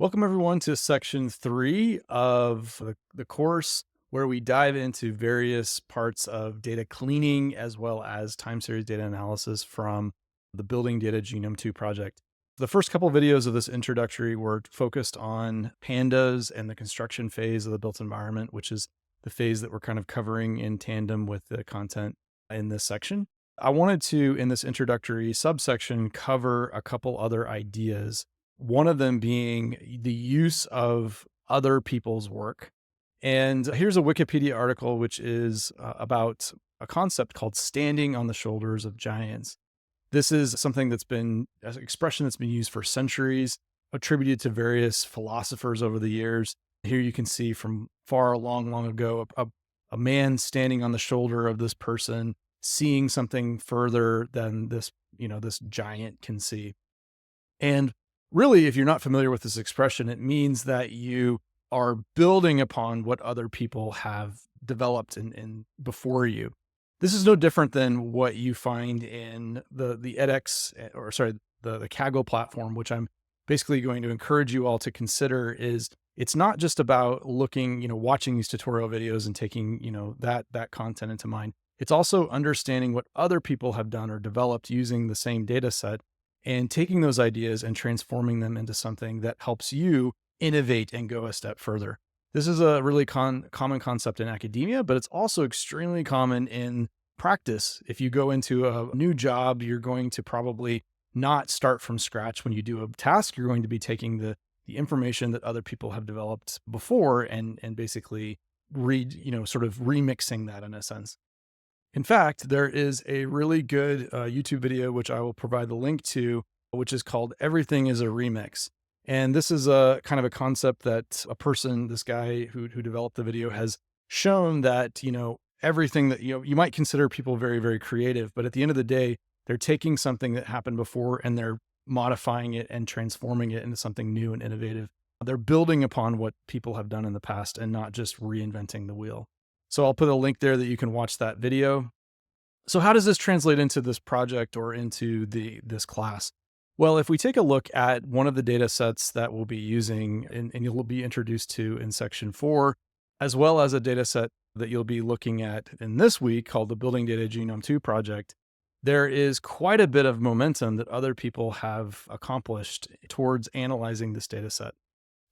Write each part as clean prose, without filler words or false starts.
Welcome everyone to section 3 of the course where we dive into various parts of data cleaning as well as time series data analysis from the Building Data Genome 2 project. The first couple of videos of this introductory were focused on pandas and the construction phase of the built environment, which is the phase that we're kind of covering in tandem with the content in this section. I wanted to, in this introductory subsection, cover a couple other ideas, one of them being the use of other people's work. And here's a Wikipedia article, which is about a concept called standing on the shoulders of giants. This is something that's been an expression that's been used for centuries, attributed to various philosophers over the years. Here you can see from far long ago, a man standing on the shoulder of this person, seeing something further than this giant can see. And really, if you're not familiar with this expression, it means that you are building upon what other people have developed in before you. This is no different than what you find in the edX, or sorry, the Kaggle platform, which I'm basically going to encourage you all to consider. Is it's not just about looking, watching these tutorial videos and taking, that content into mind. It's also understanding what other people have done or developed using the same data set and taking those ideas and transforming them into something that helps you innovate and go a step further. This is a really common concept in academia, but it's also extremely common in practice. If you go into a new job, you're going to probably not start from scratch when you do a task. You're going to be taking the information that other people have developed before and basically sort of remixing that in a sense. In fact, there is a really good YouTube video, which I will provide the link to, which is called Everything is a Remix. And this is a kind of a concept that this guy who developed the video, has shown that, everything that, you might consider people very, very creative, but at the end of the day, they're taking something that happened before and they're modifying it and transforming it into something new and innovative. They're building upon what people have done in the past and not just reinventing the wheel. So I'll put a link there that you can watch that video. So how does this translate into this project or into this class? Well, if we take a look at one of the data sets that we'll be using and you'll be introduced to in section 4, as well as a data set that you'll be looking at in this week called the Building Data Genome 2 project, there is quite a bit of momentum that other people have accomplished towards analyzing this data set.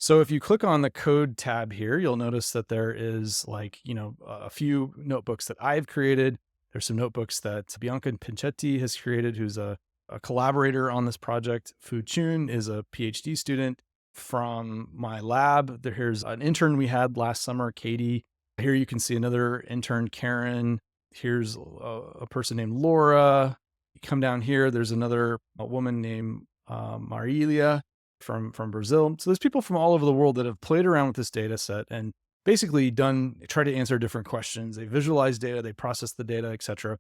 So if you click on the code tab here, you'll notice that there is a few notebooks that I've created. There's some notebooks that Bianca Pinchetti has created, who's a collaborator on this project. Fu Chun is a PhD student from my lab. Here's an intern we had last summer, Katie. Here you can see another intern, Karen. Here's a person named Laura. You come down here, there's a woman named Marilia from Brazil. So there's people from all over the world that have played around with this data set and basically try to answer different questions. They visualize data, they process the data, etc.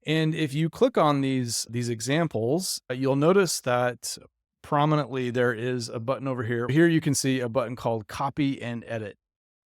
And if you click on these examples, you'll notice that prominently there is a button over here. Here you can see a button called Copy and Edit.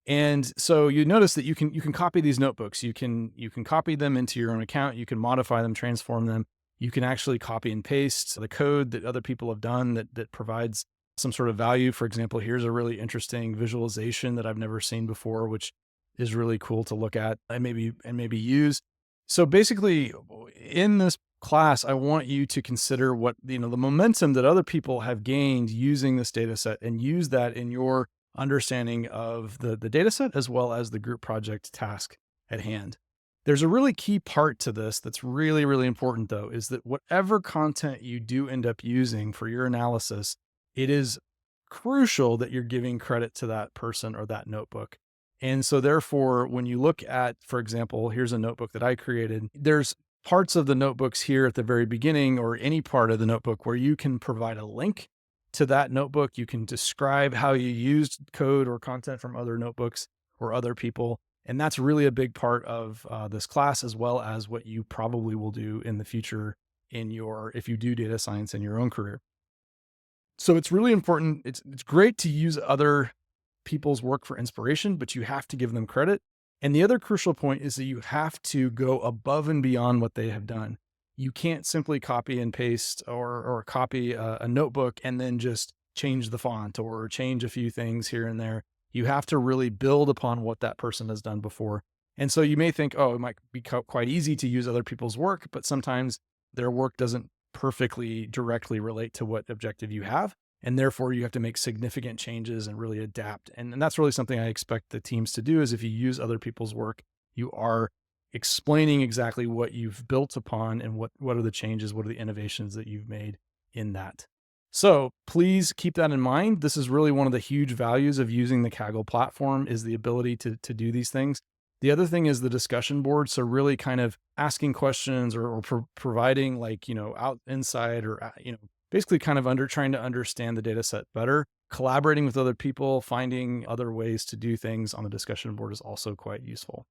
And so you notice that you can copy these notebooks. You can copy them into your own account. You can modify them, transform them. You can actually copy and paste the code that other people have done that provides some sort of value. For example, here's a really interesting visualization that I've never seen before, which is really cool to look at and maybe use. So basically, in this class, I want you to consider what, the momentum that other people have gained using this data set and use that in your understanding of the data set as well as the group project task at hand. There's a really key part to this that's really, really important, though, is that whatever content you do end up using for your analysis, it is crucial that you're giving credit to that person or that notebook. And so therefore, when you look at, for example, here's a notebook that I created, there's parts of the notebooks here at the very beginning or any part of the notebook where you can provide a link to that notebook. You can describe how you used code or content from other notebooks or other people. And that's really a big part of this class, as well as what you probably will do in the future if you do data science in your own career. So it's really important. It's great to use other people's work for inspiration, but you have to give them credit. And the other crucial point is that you have to go above and beyond what they have done. You can't simply copy and paste or copy a notebook and then just change the font or change a few things here and there. You have to really build upon what that person has done before. And so you may think, oh, it might be quite easy to use other people's work, but sometimes their work doesn't perfectly directly relate to what objective you have. And therefore you have to make significant changes and really adapt. And that's really something I expect the teams to do is if you use other people's work, you are explaining exactly what you've built upon and what are the changes, what are the innovations that you've made in that. So please keep that in mind. This is really one of the huge values of using the Kaggle platform is the ability to do these things. The other thing is the discussion board. So really kind of asking questions or providing like, out insight or, basically kind of trying to understand the data set better. Collaborating with other people, finding other ways to do things on the discussion board is also quite useful.